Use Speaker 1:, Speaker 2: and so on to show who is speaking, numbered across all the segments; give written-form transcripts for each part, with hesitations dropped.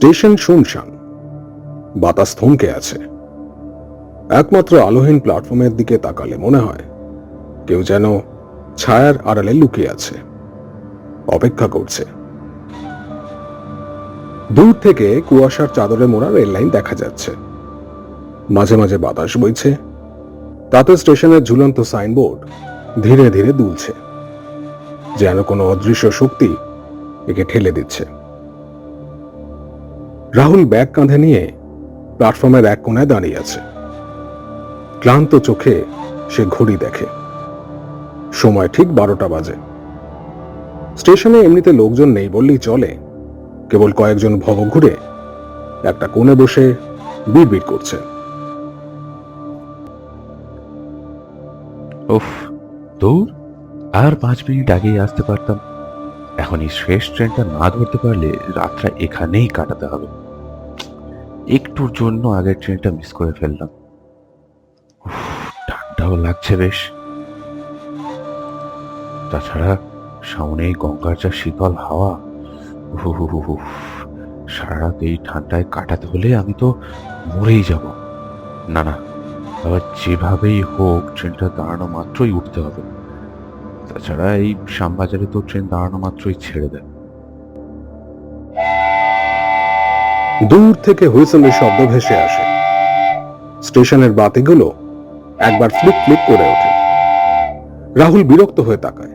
Speaker 1: Station শুনশান, বাতাস থমকে আছে। একমাত্র আলোহীন প্ল্যাটফর্মের দিকে তাকালে মনে হয় কেউ যেন ছায়ার আড়ালে লুকিয়ে আছে, অপেক্ষা করছে। দূর থেকে কুয়াশার চাদরে মোড়া রেল লাইন দেখা যাচ্ছে, মাঝে মাঝে বাতাস বইছে, তাতে স্টেশনের ঝুলন্ত সাইনবোর্ড ধীরে ধীরে দুলছে, যেন কোনো অদৃশ্য শক্তি একে ঠেলে দিচ্ছে। রাহুল ব্যাগ কাঁধে নিয়ে প্ল্যাটফর্মের এক কোণায় দাঁড়িয়ে আছে। ক্লান্ত চোখে সে ঘড়ি দেখে, সময় ঠিক 12টা বাজে। স্টেশনে এমনিতে লোকজন নেই বললেই চলে, কেবল কয়েকজন ভবঘুরে একটা কোণে বসে বিড়বিড় করছে।
Speaker 2: উফ, দূর, আর 5 মিনিট আগেই আসতে পারতাম। এখন এই শেষ ট্রেনটা না ধরতে পারলে রাতটা এখানেই কাটাতে হবে। একটুর জন্য আগের ট্রেনটা মিস করে ফেললাম। উফ, ঠান্ডাও লাগছে বেশ। তাছাড়া সামনে এই গঙ্গার যা শীতল হাওয়া, উফ, সারা রাত এই ঠান্ডায় কাটাতে হলে আমি তো মরেই যাব। না না, আবার যেভাবেই হোক ট্রেনটা দাঁড়ানো মাত্রই উঠতে হবে। তাছাড়া এই শ্যামবাজারে তো ট্রেন দাঁড়ানো মাত্রই ছেড়ে দেয়।
Speaker 1: দূর থেকে হুইসেলের শব্দ ভেসে আসে। স্টেশনের বাতিগুলো একবার ফ্লিপ ফ্লিপ করে ওঠে। রাহুল বিরক্ত হয়ে তাকায়।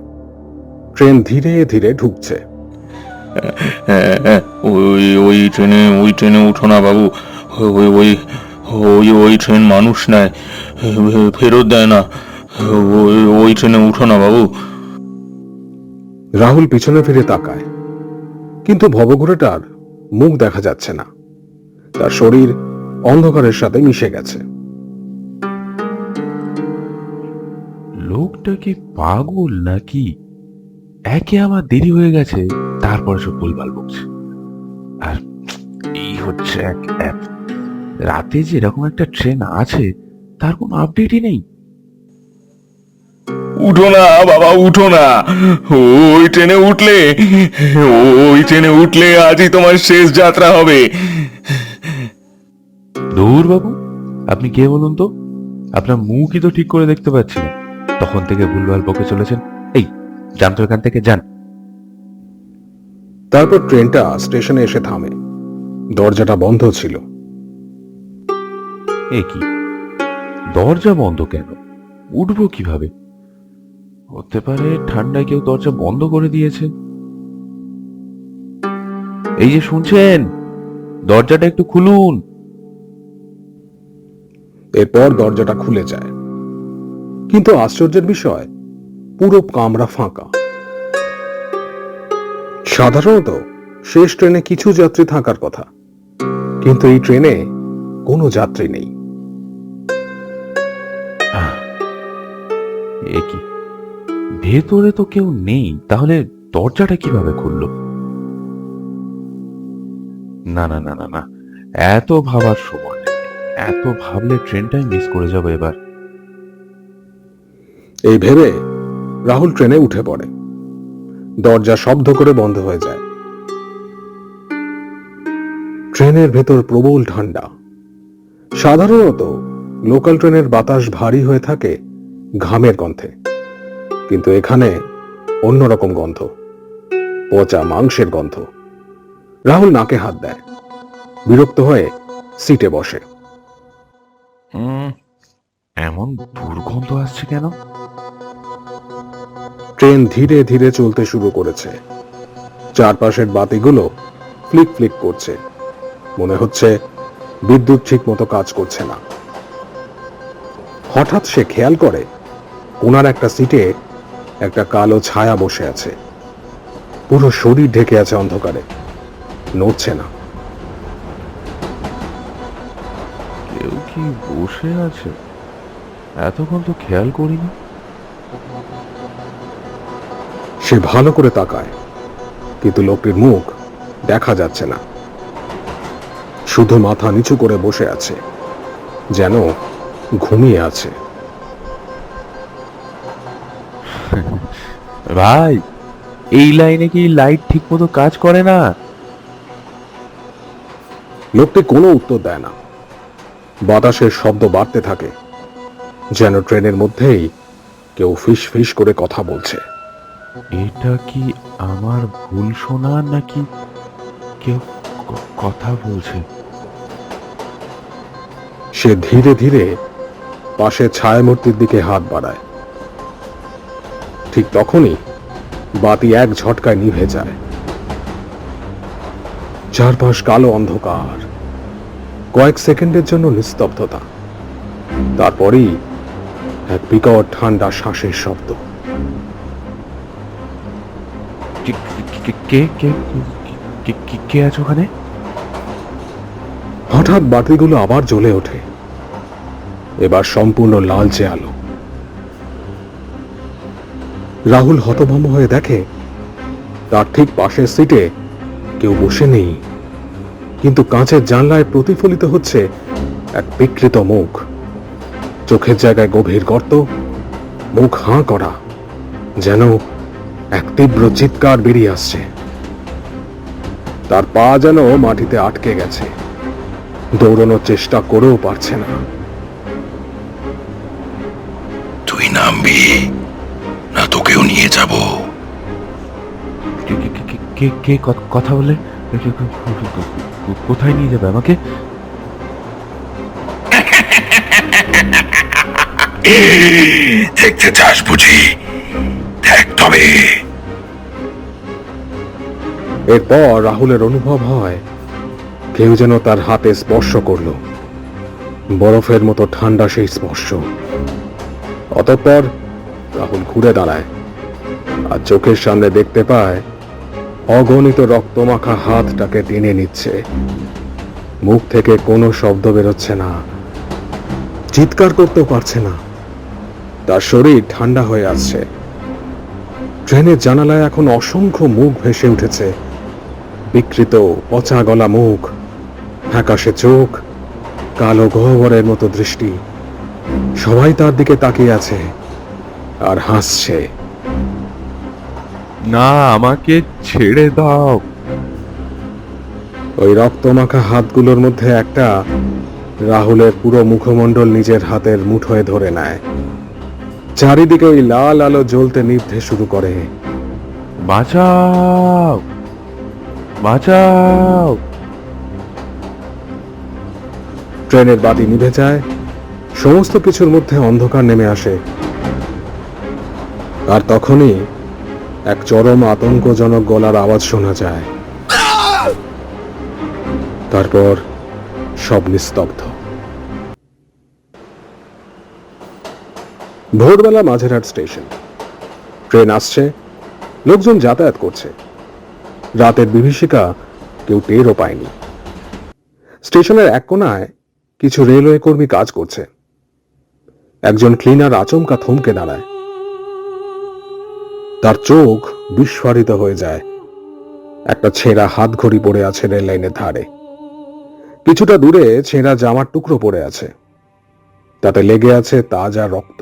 Speaker 1: ট্রেন ধীরে ধীরে ঢুকছে।
Speaker 3: ওই ট্রেনে উঠো না বাবু। ওই ওই ওই ওই ট্রেন মানুষ নেয়, ফেরত দেয় না। ওই ট্রেনে উঠো না বাবু।
Speaker 1: রাহুল পিছনে ফিরে তাকায়, কিন্তু ভবঘুরেটার মুখ দেখা যাচ্ছে না। তার শরীর অন্ধকারের সাথে মিশে গেছে।
Speaker 2: লোকটা কি পাগল নাকি? একে আমার দেরি হয়ে গেছে, তারপরে সব ভুলভাল বকছে। আর এই হচ্ছে এক অ্যাপ, রাতে যে এরকম একটা ট্রেন আছে তার কোনো আপডেটই নেই।
Speaker 3: উঠো না বাবা, উঠো না। ওই ট্রেনে উঠলে ওই ট্রেনে উঠলে আজই তোমার শেষ যাত্রা হবে।
Speaker 2: দূর বাবু, আপনি কে বলুন তো? আপনার মুখই তো ঠিক করে দেখতে পাচ্ছি না, তখন থেকে ভুলভাল বকে চলেছেন। এই, যান তো এখান থেকে, যান।
Speaker 1: তারপর ট্রেনটা স্টেশনে এসে থামে। দরজাটা বন্ধ ছিল।
Speaker 2: এ কি, দরজা বন্ধ কেন? উঠবো কিভাবে? হতে পারে ঠান্ডায় কেউ দরজা বন্ধ করে দিয়েছে। এই যে শুনছেন, দরজাটা একটু খুলুন।
Speaker 1: এরপর দরজাটা খুলে যায়, কিন্তু আশ্চর্যের বিষয়, পুরো কামরা ফাঁকা। সাধারণত শেষ ট্রেনে কিছু যাত্রী থাকার কথা, কিন্তু এই ট্রেনে কোনো যাত্রী নেই।
Speaker 2: এ কি, ভেতরে তো কেউ নেই, তাহলে দরজাটা কিভাবে খুললো? না না না না না, এত ভাবার সময় নেই। এত ভাবলে ট্রেনটাই মিস করে যাবো এবার।
Speaker 1: এই ভেবে রাহুল ট্রেনে উঠে পড়ে। দরজা শব্দ করে বন্ধ হয়ে যায়। ট্রেনের ভেতর প্রবল ঠান্ডা। সাধারণত লোকাল ট্রেনের বাতাস ভারী হয়ে থাকে ঘামের গন্ধে, কিন্তু এখানে অন্যরকম গন্ধ, পচা মাংসের গন্ধ। রাহুল নাকে হাত দেয়, বিরক্ত হয়ে সিটে বসে।
Speaker 2: এমন দুর্গন্ধ আসছে কেন?
Speaker 1: ট্রেন ধীরে ধীরে চলতে শুরু করেছে। চারপাশের বাতিগুলো ফ্লিক ফ্লিক করছে, মনে হচ্ছে বিদ্যুৎ ঠিক মতো কাজ করছে না। হঠাৎ সে খেয়াল করে কোনার একটা সিটে একটা কালো ছায়া বসে আছে। পুরো শরীর ঢেকে আছে অন্ধকারে, নড়ছে না।
Speaker 2: কেউ কি বসে আছে? এতক্ষণ তো খেয়াল করিনি।
Speaker 1: সে ভালো করে তাকায়, কিন্তু লোকটির মুখ দেখা যাচ্ছে না। শুধু মাথা নিচু করে বসে আছে, যেন ঘুমিয়ে আছে।
Speaker 2: ভাই, এই লাইনে কি লাইট ঠিক মতো কাজ করে না?
Speaker 1: লোকটি কোনো উত্তর দেয় না। বাতাসের শব্দ বাড়তে থাকে, যেন ট্রেনের মধ্যেই কেউ ফিস ফিস করে কথা বলছে।
Speaker 2: এটা কি আমার ভুল শোনা, নাকি কেউ কথা বলছে?
Speaker 1: সে ধীরে ধীরে পাশে ছায়ামূর্তির দিকে হাত বাড়ায়। ঠিক তখনই বাতি এক ঝটকায় নিভে যায়। চারপাশ কালো অন্ধকার, কয়েক সেকেন্ডের জন্য নিস্তব্ধতা, তারপরেই এক বিকট ঠান্ডা শ্বাসের শব্দ।
Speaker 2: কে কে কে কে আছে ওখানে?
Speaker 1: হঠাৎ বাতিগুলো আবার জ্বলে ওঠে, এবার সম্পূর্ণ লালচে আলো। রাহুল হতভম্ব হয়ে দেখে তার ঠিক পাশের সিটে কেউ বসে নেই, কিন্তু কাঁচের জানলায় প্রতিফলিত হচ্ছে এক বিকৃত মুখ। চোখের জায়গায় গভীর গর্ত, মুখ হাঁ করা, যেন এক তীব্র চিৎকার বেরিয়ে আসছে। তার পা যেন মাটিতে আটকে গেছে, দৌড়ানোর চেষ্টা করেও পারছে না।
Speaker 4: তুই নামবি না তোকেও নিয়ে যাব?
Speaker 2: কে কে কথা বলে? কোথায় নিয়ে যাবে আমাকে?
Speaker 4: দেখতে চাস বুঝি? দেখ তবে।
Speaker 1: এরপর রাহুলের অনুভব হয় কেউ যেন তার হাতে স্পর্শ করল, বরফের মতো ঠান্ডা সেই স্পর্শ। অতঃপর রাহুল ঘুরে দাঁড়ায় আর চোখের সামনে দেখতে পায় অগণিত রক্তমাখা হাতটাকে টেনে নিচ্ছে। মুখ থেকে কোনো শব্দ বেরোচ্ছে না, চিৎকার করতেও পারছে না, তার শরীর ঠান্ডা হয়ে আসছে। ট্রেনের জানালায় এখন অসংখ্য মুখ ভেসে উঠেছে, বিকৃত পচা গলা মুখ, ফ্যাকাশে চোখ, কালো গহ্বরের মতো দৃষ্টি। সবাই তার দিকে তাকিয়ে আছে আর হাসছে।
Speaker 2: না, আমাকে ছেড়ে দাও।
Speaker 1: ওই রক্তমাখা হাতগুলোর মধ্যে একটা রাহুলের পুরো মুখমণ্ডল নিজের হাতের মুঠোয় ধরে নেয়। চারিদিকে ওই লাল আলো জ্বলতে নিভতে শুরু করে।
Speaker 2: বাঁচাও, বাঁচাও।
Speaker 1: ট্রেনের বাতি নিভে যায়, সমস্ত কিছুর মধ্যে অন্ধকার নেমে আসে। আর তখনই এক চরম আতঙ্কজনক গলার আওয়াজ শোনা যায়। তারপর সব নিস্তব্ধ। ভোরবেলা মাঝেরহাট স্টেশন। ট্রেন আসছে, লোকজন যাতায়াত করছে। রাতের বিভীষিকা কেউ টেরও পায়নি। স্টেশনের এক কোণায় কিছু রেলওয়ে কর্মী কাজ করছে। একজন ক্লিনার আচমকা থমকে দাঁড়ায়। তার চোখ বিস্ফারিত হয়ে যায়। একটা ছেঁড়া হাত ঘড়ি পড়ে আছে রেল লাইনের ধারে। কিছুটা দূরে ছেঁড়া জামার টুকরো পড়ে আছে, তাতে লেগে আছে তাজা রক্ত,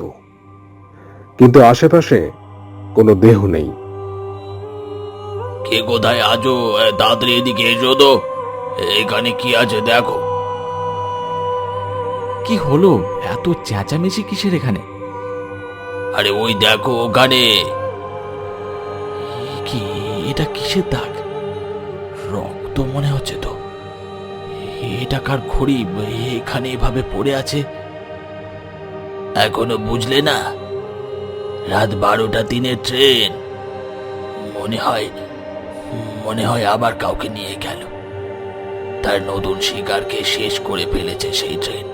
Speaker 1: কিন্তু আশেপাশে কোনো দেহ নেই।
Speaker 4: কে কোথায় আছো? তাড়াতাড়ি এদিকে এসো তো, এখানে কি আছে দেখো।
Speaker 5: কি হলো? এত চেঁচামেচি কিসের এখানে?
Speaker 4: আরে ওই দেখো ওখানে।
Speaker 5: কি এটা? কিসের দাগ? রক্ত মনে হচ্ছে তো। এটা কার ঘড়ি এখানে এভাবে পড়ে আছে?
Speaker 4: এখনো বুঝলে না? রাত 12টা 3 ট্রেন। মনে হয় আবার কাউকে নিয়ে গেল। তার নতুন শিকারকে শেষ করে ফেলেছে সেই ট্রেন।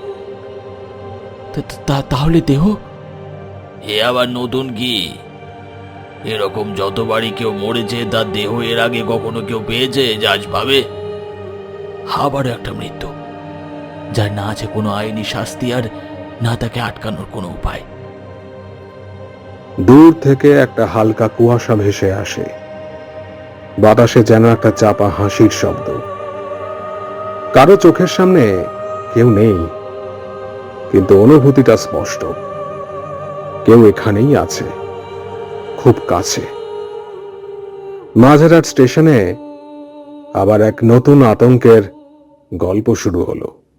Speaker 5: তাহলে দেহ?
Speaker 4: এ আবার নতুন কি? এরকম যতবারই কেউ মরেছে তার দেহ এর আগে কখনো কেউ পেয়েছে জাজ ভাবে?
Speaker 5: আবারও একটা মৃত্যু, যার না আছে কোনো আইনি শাস্তি আর না তাকে আটকানোর কোনো উপায়।
Speaker 1: দূর থেকে একটা হালকা কুয়াশা ভেসে আসে। বাতাসে যেন একটা চাপা হাসির শব্দ। কারো চোখের সামনে কেউ নেই, কিন্তু অনুভূতিটা স্পষ্ট। কেউ এখানেই আছে, খুব কাছে। মাঝেরহাট স্টেশনে আবার এক নতুন আতঙ্কের গল্প শুরু হলো।